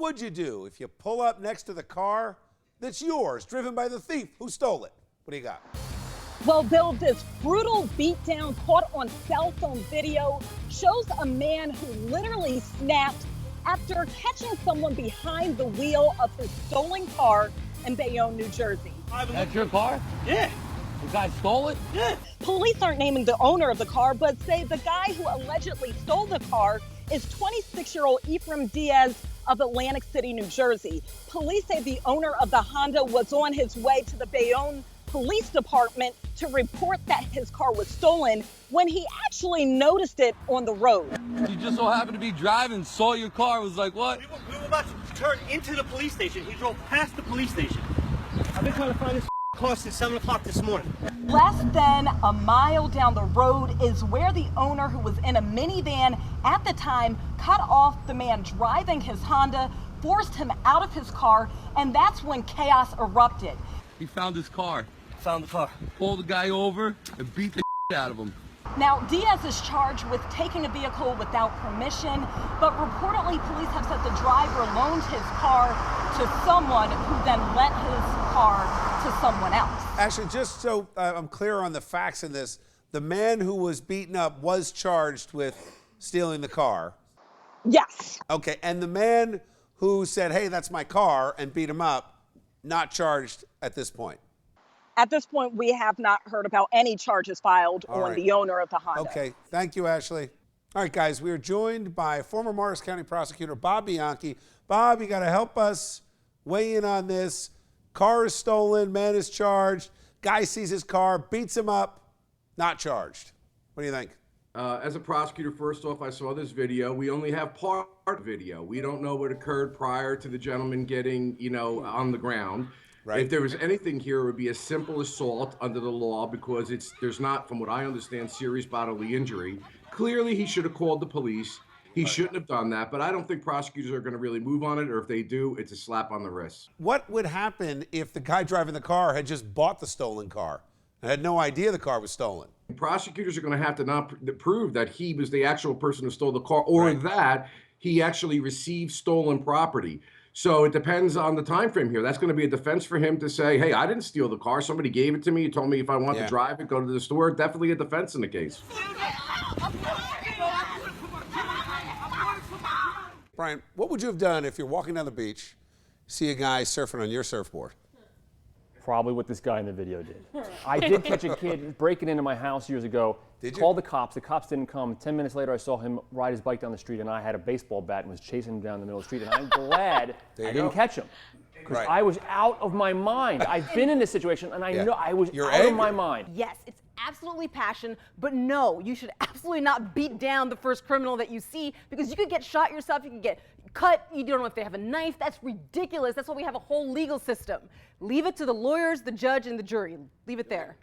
would you do if you pull up next to the car that's yours, driven by the thief who stole it? What do you got? Well, Bill, this brutal beatdown caught on cell phone video shows a man who literally snapped after catching someone behind the wheel of his stolen car in Bayonne, New Jersey. That's your car? Yeah. The guy stole it? Yeah. Police aren't naming the owner of the car, but say the guy who allegedly stole the car is 26-year-old Ephraim Diaz of Atlantic City, New Jersey. Police say the owner of the Honda was on his way to the Bayonne Police Department to report that his car was stolen when he actually noticed it on the road. He just so happened to be driving, saw your car, was like, what? We were about to turn into the police station. He drove past the police station. I've been trying to find this car since 7 o'clock this morning. Less than a mile down the road is where the owner, who was in a minivan at the time, cut off the man driving his Honda, forced him out of his car, and that's when chaos erupted. He found his car, Found the car. pulled the guy over, and beat the out of him. Now, Diaz is charged with taking a vehicle without permission, but reportedly police have said the driver loaned his car to someone who then lent his car to someone else. Actually, just so I'm clear on the facts in this, the man who was beaten up was charged with stealing the car. Yes. Okay, and the man who said, hey, that's my car, and beat him up, not charged at this point. At this point, we have not heard about any charges filed All on right. the owner of the Honda. Okay, thank you, Ashley. All right, guys, we are joined by former Morris County prosecutor Bob Bianchi. Bob, you got to help us weigh in on this. Car is stolen, man is charged. Guy sees his car, beats him up, not charged. What do you think? As a prosecutor, first off, I saw this video. We only have part of the video. We don't know what occurred prior to the gentleman getting, on the ground. Right. If there was anything here, it would be a simple assault under the law because there's not, from what I understand, serious bodily injury. Clearly, he should have called the police. He shouldn't have done that, but I don't think prosecutors are going to really move on it, or if they do, it's a slap on the wrist. What would happen if the guy driving the car had just bought the stolen car and had no idea the car was stolen? Prosecutors are going to have to not prove that he was the actual person who stole the car, or that he actually received stolen property. So it depends on the time frame here. That's going to be a defense for him to say, hey, I didn't steal the car. Somebody gave it to me. He told me if I want to drive it, go to the store. Definitely a defense in the case. Brian, what would you have done if you're walking down the beach, see a guy surfing on your surfboard? Probably what this guy in the video did. I did catch a kid breaking into my house years ago. Did you? Called the cops. The cops didn't come. 10 minutes later, I saw him ride his bike down the street, and I had a baseball bat and was chasing him down the middle of the street. And I'm glad I didn't catch him, because I was out of my mind. I've been in this situation, and I know I was out of my mind. Yes, it's absolutely passion, but no, you should absolutely not beat down the first criminal that you see, because you could get shot yourself, you could get cut, you don't know if they have a knife. That's ridiculous. That's why we have a whole legal system. Leave it to the lawyers, the judge, and the jury. Leave it there.